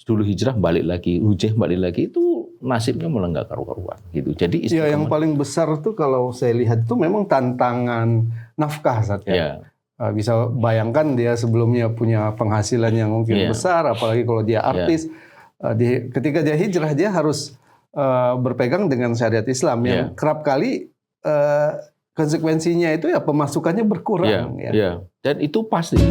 dulu hijrah balik lagi, balik lagi, itu nasibnya malah nggak karu-karuan gitu. Jadi ya, yang paling besar tuh kalau saya lihat itu memang tantangan nafkah, Ustaz, ya. Bisa bayangkan dia sebelumnya punya penghasilan yang mungkin besar, apalagi kalau dia artis. Ketika dia hijrah, dia harus berpegang dengan syariat Islam yang kerap kali konsekuensinya itu ya pemasukannya berkurang. Dan itu pasti.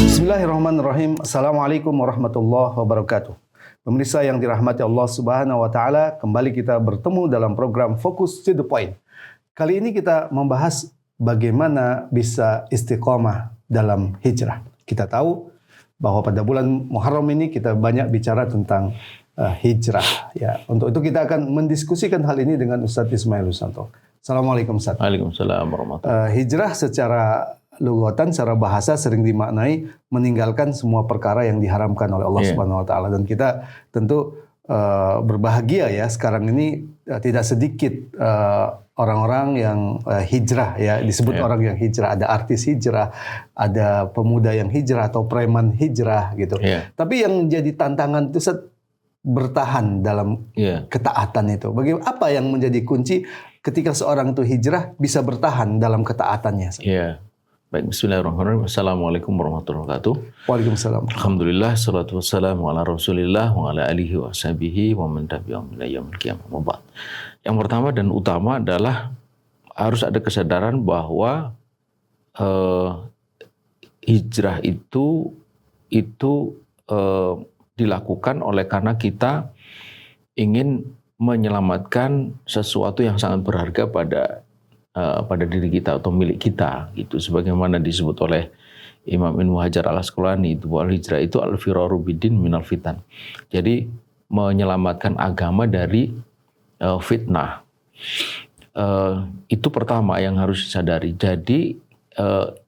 Bismillahirrahmanirrahim. Assalamualaikum warahmatullahi wabarakatuh. Pemirsa yang dirahmati Allah Subhanahu wa taala, kembali kita bertemu dalam program Focus to the Point. Kali ini kita membahas bagaimana bisa istiqomah dalam hijrah. Kita tahu bahwa pada bulan Muharram ini kita banyak bicara tentang hijrah. Ya, untuk itu kita akan mendiskusikan hal ini dengan Ustadz Ismail Husanto. Assalamualaikum Ustadz. Waalaikumsalam warahmatullahi. Hijrah secara lugatan, secara bahasa sering dimaknai meninggalkan semua perkara yang diharamkan oleh Allah Subhanahu wa taala, dan kita tentu berbahagia ya sekarang ini tidak sedikit orang-orang yang hijrah ya, disebut orang yang hijrah, ada artis hijrah, ada pemuda yang hijrah atau preman hijrah gitu. Tapi yang jadi tantangan itu bertahan dalam ketaatan itu. Apa yang menjadi kunci ketika seorang itu hijrah bisa bertahan dalam ketaatannya? Baik, bismillahirrahmanirrahim. Assalamualaikum warahmatullahi wabarakatuh. Waalaikumsalam. Alhamdulillah, salatu wassalamu ala rasulillah wa ala alihi wa sahbihi wa man tabi'ahum ila yaumil qiyamah. Yang pertama dan utama adalah harus ada kesadaran bahwa hijrah itu dilakukan oleh karena kita ingin menyelamatkan sesuatu yang sangat berharga pada diri kita atau milik kita gitu, sebagaimana disebut oleh Imam Ibnu Hajar Al-Asqalani itu bahwa hijrah itu al-firaru bidin minal fitan. Jadi menyelamatkan agama dari fitnah. Itu pertama yang harus disadari. Jadi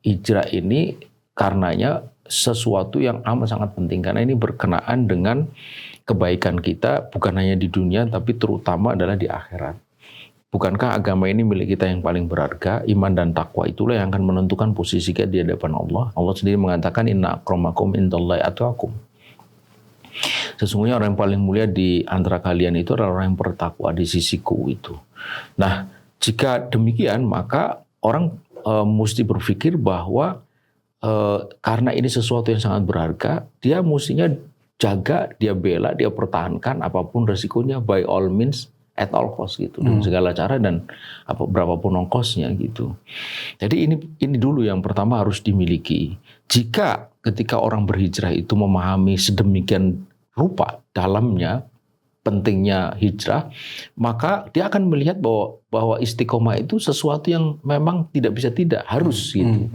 hijrah ini karenanya sesuatu yang amat sangat penting karena ini berkenaan dengan kebaikan kita bukan hanya di dunia tapi terutama adalah di akhirat. Bukankah agama ini milik kita yang paling berharga? Iman dan takwa itulah yang akan menentukan posisi kita di hadapan Allah. Allah sendiri mengatakan inna akramakum indallahi atqakum. Sesungguhnya orang yang paling mulia di antara kalian itu adalah orang yang bertakwa di sisiku itu. Nah, jika demikian maka orang mesti berpikir bahwa karena ini sesuatu yang sangat berharga, dia mestinya jaga, dia bela, dia pertahankan apapun resikonya by all means at all cost gitu, dengan segala cara dan berapapun ongkosnya gitu. Jadi ini dulu yang pertama harus dimiliki. Jika ketika orang berhijrah itu memahami sedemikian rupa dalamnya pentingnya hijrah, maka dia akan melihat bahwa istiqomah itu sesuatu yang memang tidak bisa tidak, harus gitu.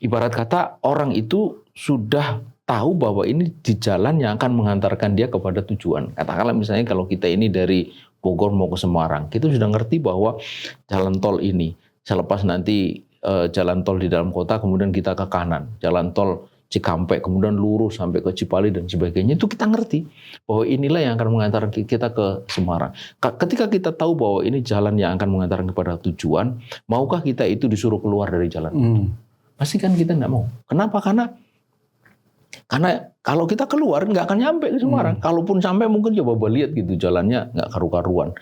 Ibarat kata orang itu sudah tahu bahwa ini di jalan yang akan mengantarkan dia kepada tujuan. Katakanlah misalnya kalau kita ini dari Bogor mau ke Semarang, kita sudah ngerti bahwa jalan tol ini, selepas nanti jalan tol di dalam kota, kemudian kita ke kanan, jalan tol Cikampek, kemudian lurus sampai ke Cipali dan sebagainya, itu kita ngerti bahwa inilah yang akan mengantarkan kita ke Semarang. Ketika kita tahu bahwa ini jalan yang akan mengantarkan kepada tujuan, maukah kita itu disuruh keluar dari jalan itu? Pasti kan kita nggak mau. Kenapa? Karena kalau kita keluar nggak akan nyampe ke Semarang. Kalaupun sampai mungkin coba lihat gitu jalannya nggak karu-karuan.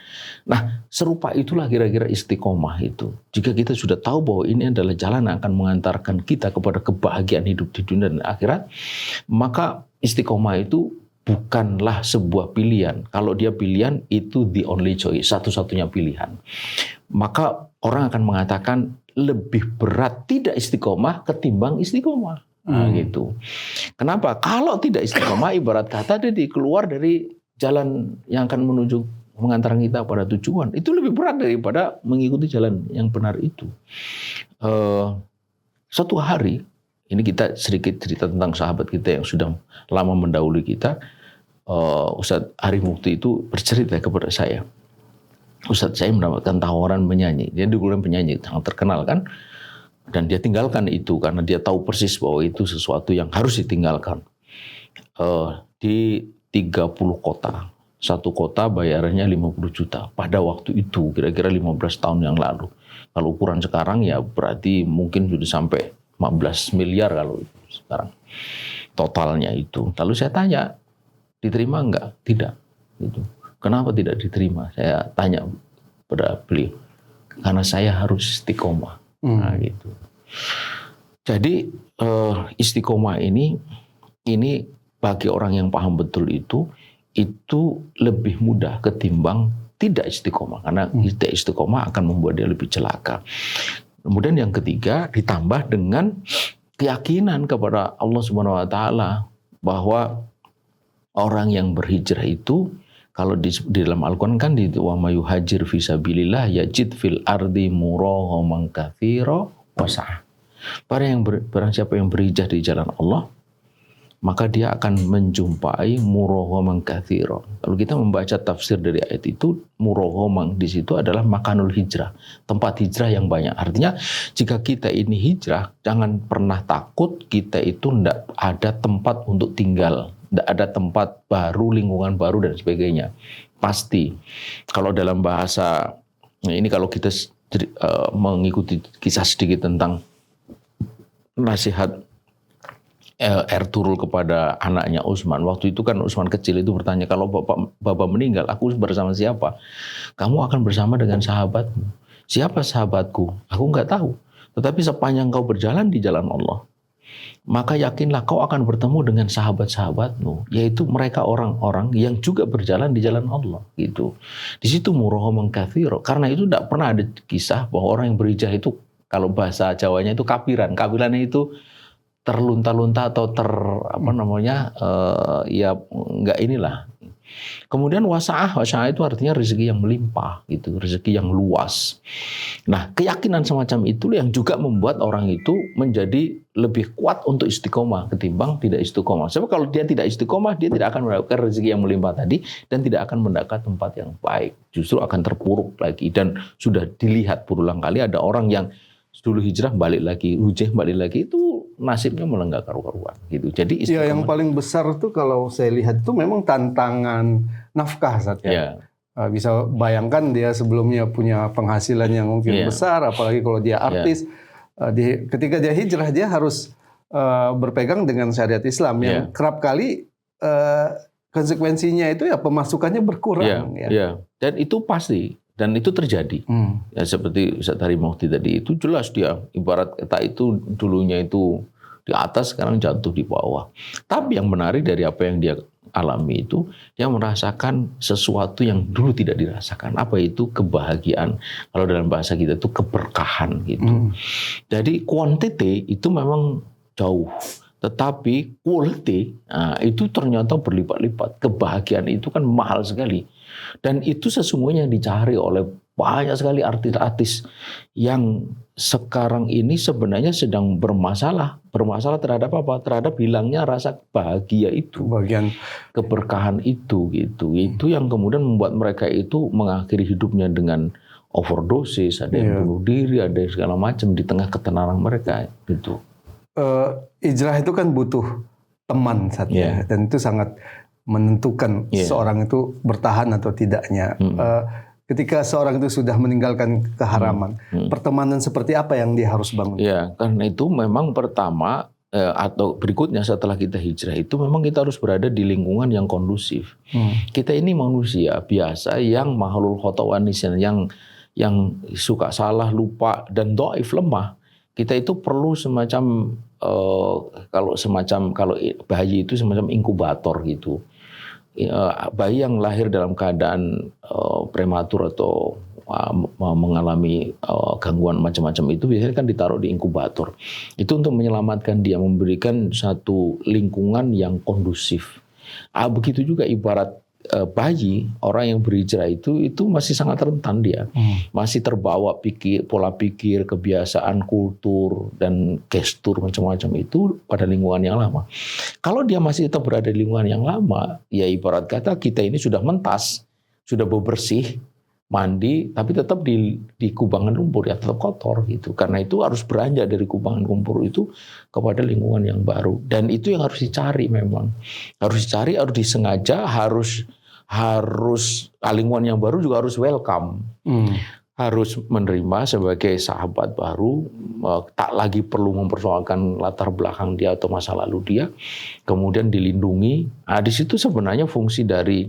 Nah, serupa itulah kira-kira istiqomah itu. Jika kita sudah tahu bahwa ini adalah jalan yang akan mengantarkan kita kepada kebahagiaan hidup di dunia dan akhirat, maka istiqomah itu bukanlah sebuah pilihan. Kalau dia pilihan itu the only choice, satu-satunya pilihan. Maka orang akan mengatakan lebih berat tidak istiqomah ketimbang istiqomah. Nah, gitu. Kenapa? Kalau tidak istiqomah, ibarat kata dia keluar dari jalan yang akan menuju mengantarkan kita pada tujuan. Itu lebih berat daripada mengikuti jalan yang benar itu. Suatu hari, ini kita sedikit cerita tentang sahabat kita yang sudah lama mendahului kita. Ustadz Arif Mukti itu bercerita kepada saya. Ustadz saya mendapatkan tawaran menyanyi. Dia dulu penyanyi sangat terkenal kan. Dan dia tinggalkan itu karena dia tahu persis bahwa itu sesuatu yang harus ditinggalkan. Di 30 kota. Satu kota bayarannya 50 juta. Pada waktu itu kira-kira 15 tahun yang lalu. Kalau ukuran sekarang ya berarti mungkin sudah sampai 15 miliar kalau sekarang. Totalnya itu. Lalu saya tanya, diterima enggak? Tidak. Gitu. Kenapa tidak diterima? Saya tanya pada beliau. Karena saya harus istiqomah. Nah, gitu. Jadi istiqomah ini bagi orang yang paham betul itu lebih mudah ketimbang tidak istiqomah. Karena tidak istiqomah akan membuat dia lebih celaka. Kemudian yang ketiga ditambah dengan keyakinan kepada Allah Subhanahu wa taala bahwa orang yang berhijrah itu kalau di dalam Al-Quran kan di wa may yuhajir fi sabilillah yajid fil ardi muraghaman katsira wa sa'ah. Barang siapa yang berhijrah di jalan Allah, maka dia akan menjumpai muraghaman katsira. Kalau kita membaca tafsir dari ayat itu, muraghaman di situ adalah makanul hijrah, tempat hijrah yang banyak. Artinya jika kita ini hijrah, jangan pernah takut kita itu tidak ada tempat untuk tinggal. Tidak ada tempat baru, lingkungan baru dan sebagainya. Pasti. Kalau dalam bahasa, ini kalau kita mengikuti kisah sedikit tentang nasihat Ertugrul kepada anaknya Utsman. Waktu itu kan Utsman kecil itu bertanya, kalau bapak meninggal, aku bersama siapa? Kamu akan bersama dengan sahabatmu. Siapa sahabatku? Aku nggak tahu. Tetapi sepanjang kau berjalan di jalan Allah, maka yakinlah kau akan bertemu dengan sahabat-sahabatmu, yaitu mereka orang-orang yang juga berjalan di jalan Allah. Gitu. Di situ muraghaman katsira. Karena itu tidak pernah ada kisah bahwa orang yang berhijrah itu, kalau bahasa Jawanya itu kapiran. Kapirannya itu terlunta-lunta atau ya nggak inilah. Kemudian wasa'ah itu artinya rezeki yang melimpah, gitu, rezeki yang luas. Nah, keyakinan semacam itu yang juga membuat orang itu menjadi lebih kuat untuk istiqomah ketimbang tidak istiqomah. Sebab kalau dia tidak istiqomah, dia tidak akan mendapatkan rezeki yang melimpah tadi dan tidak akan mendapat tempat yang baik. Justru akan terpuruk lagi. Dan sudah dilihat berulang kali ada orang yang dulu hijrah balik lagi, balik lagi, itu nasibnya malah nggak karu-karuan gitu. Jadi ya, yang paling besar tuh kalau saya lihat itu memang tantangan nafkah saat ya. Bisa bayangkan dia sebelumnya punya penghasilan yang mungkin besar, apalagi kalau dia artis. Ketika dia hijrah dia harus berpegang dengan syariat Islam yang kerap kali konsekuensinya itu ya pemasukannya berkurang. Dan itu pasti. Dan itu terjadi. Ya, seperti Ustaz Harimauti tadi itu jelas dia ibarat kata itu dulunya itu di atas, sekarang jatuh di bawah. Tapi yang menarik dari apa yang dia alami itu, dia merasakan sesuatu yang dulu tidak dirasakan. Apa itu? Kebahagiaan. Kalau dalam bahasa kita itu keberkahan gitu. Jadi quantity itu memang jauh. Tetapi quality itu ternyata berlipat-lipat. Kebahagiaan itu kan mahal sekali. Dan itu sesungguhnya yang dicari oleh banyak sekali artis-artis yang sekarang ini sebenarnya sedang bermasalah. Bermasalah terhadap apa? Terhadap hilangnya rasa bahagia itu. Bagian keberkahan itu gitu. Itu yang kemudian membuat mereka itu mengakhiri hidupnya dengan overdosis, ada yang bunuh diri, ada yang segala macam di tengah ketenaran mereka gitu. Hijrah itu kan butuh teman saja, dan itu sangat menentukan seorang itu bertahan atau tidaknya. Ketika seorang itu sudah meninggalkan keharaman, pertemanan seperti apa yang dia harus bangun? Ya, karena itu memang pertama atau berikutnya setelah kita hijrah itu memang kita harus berada di lingkungan yang kondusif. Kita ini manusia biasa yang mahlul khata' wa nisyan, yang suka salah, lupa dan dhaif, lemah. Kita itu perlu semacam kalau bayi itu semacam inkubator gitu. Bayi yang lahir dalam keadaan prematur atau mengalami gangguan macam-macam itu biasanya kan ditaruh di inkubator. Itu untuk menyelamatkan dia, memberikan satu lingkungan yang kondusif. Begitu juga ibarat bayi, orang yang berhijrah itu masih sangat rentan dia. Masih terbawa pola pikir, kebiasaan, kultur, dan gestur macam-macam itu pada lingkungan yang lama. Kalau dia masih tetap berada di lingkungan yang lama, ya ibarat kata kita ini sudah mentas, sudah bebersih, mandi, tapi tetap di kubangan lumpur ya tetap kotor gitu. Karena itu harus beranjak dari kubangan lumpur itu kepada lingkungan yang baru. Dan itu yang harus dicari memang. Harus dicari, harus disengaja, harus lingkungan yang baru juga harus welcome. Harus menerima sebagai sahabat baru, tak lagi perlu mempersoalkan latar belakang dia atau masa lalu dia, kemudian dilindungi. Nah, di situ sebenarnya fungsi dari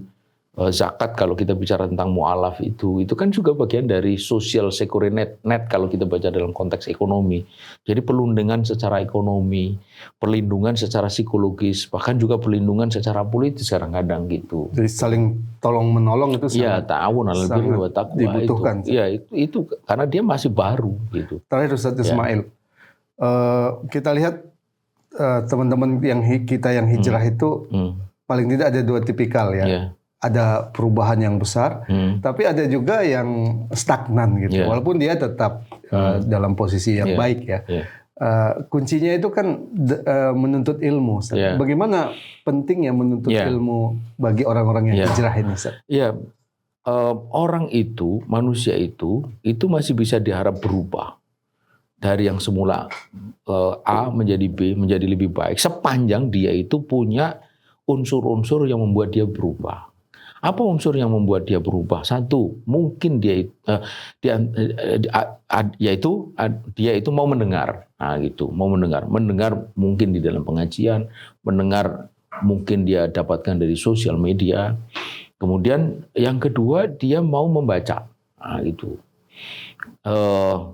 zakat kalau kita bicara tentang mu'alaf itu kan juga bagian dari social security net kalau kita baca dalam konteks ekonomi. Jadi perlindungan secara ekonomi, perlindungan secara psikologis, bahkan juga perlindungan secara politis kadang-kadang gitu. Jadi saling tolong menolong itu sangat, ta'awun 'alal birri wa taqwa dibutuhkan. Itu karena dia masih baru gitu. Terakhir Ustaz Ismail, kita lihat teman-teman kita yang hijrah itu paling tidak ada dua tipikal ya. Ada perubahan yang besar, tapi ada juga yang stagnan gitu. Walaupun dia tetap dalam posisi yang baik ya. Kuncinya itu kan menuntut ilmu. Bagaimana pentingnya menuntut ilmu bagi orang-orang yang hijrah ini? Orang itu, manusia itu masih bisa diharap berubah dari yang semula A menjadi B menjadi lebih baik sepanjang dia itu punya unsur-unsur yang membuat dia berubah. Apa unsur yang membuat dia berubah? Satu, mungkin dia itu mau mendengar, mau mendengar mungkin di dalam pengajian, mendengar mungkin dia dapatkan dari sosial media. Kemudian yang kedua dia mau membaca,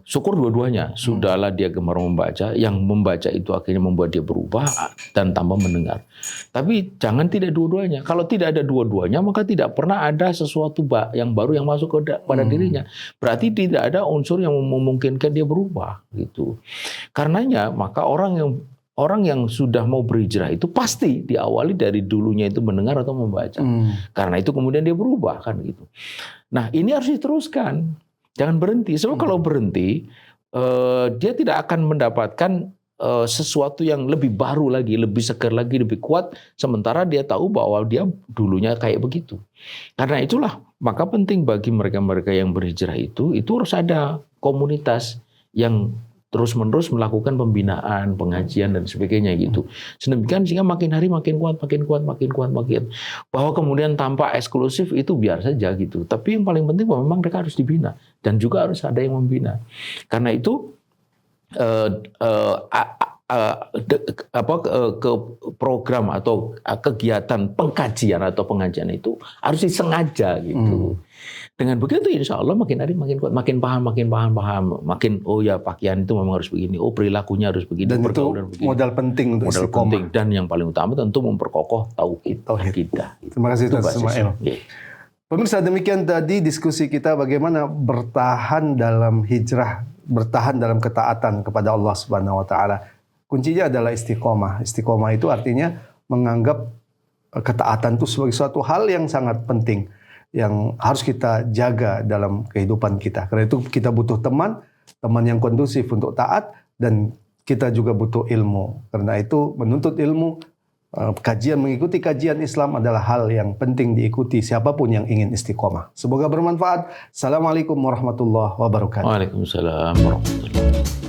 syukur dua-duanya. Sudahlah dia gemar membaca, yang membaca itu akhirnya membuat dia berubah dan tambah mendengar. Tapi jangan tidak dua-duanya. Kalau tidak ada dua-duanya, maka tidak pernah ada sesuatu yang baru yang masuk pada dirinya. Berarti tidak ada unsur yang memungkinkan dia berubah gitu. Karenanya maka orang yang sudah mau berhijrah itu pasti diawali dari dulunya itu mendengar atau membaca. Karena itu kemudian dia berubah kan gitu. Nah, ini harus diteruskan. Jangan berhenti. Sebab kalau berhenti, dia tidak akan mendapatkan sesuatu yang lebih baru lagi, lebih segar lagi, lebih kuat. Sementara dia tahu bahwa dia dulunya kayak begitu. Karena itulah, maka penting bagi mereka-mereka yang berhijrah itu harus ada komunitas yang terus-menerus melakukan pembinaan, pengajian dan sebagainya gitu. Sedemikian sehingga makin hari makin kuat. Bahwa kemudian tanpa eksklusif itu biar saja gitu. Tapi yang paling penting bahwa memang mereka harus dibina dan juga harus ada yang membina. Karena itu ke program atau kegiatan pengkajian atau pengajian itu harus disengaja gitu. Dengan begitu insya Allah makin hari makin kuat, makin paham, makin oh ya pakaian itu memang harus begini, oh perilakunya harus begini. Dan itu modal penting untuk istiqomah. Dan yang paling utama tentu memperkokoh tauhid kita. Terima kasih Ustaz Ismail. Pemirsa, demikian tadi diskusi kita bagaimana bertahan dalam hijrah, bertahan dalam ketaatan kepada Allah Subhanahu wa taala. Kuncinya adalah istiqomah. Istiqomah itu artinya menganggap ketaatan itu sebagai suatu hal yang sangat penting, yang harus kita jaga dalam kehidupan kita. Karena itu kita butuh teman yang kondusif untuk taat, dan kita juga butuh ilmu. Karena itu menuntut ilmu, mengikuti kajian Islam adalah hal yang penting diikuti siapapun yang ingin istiqomah. Semoga bermanfaat. Assalamualaikum warahmatullahi wabarakatuh. Waalaikumsalam warahmatullahi wabarakatuh.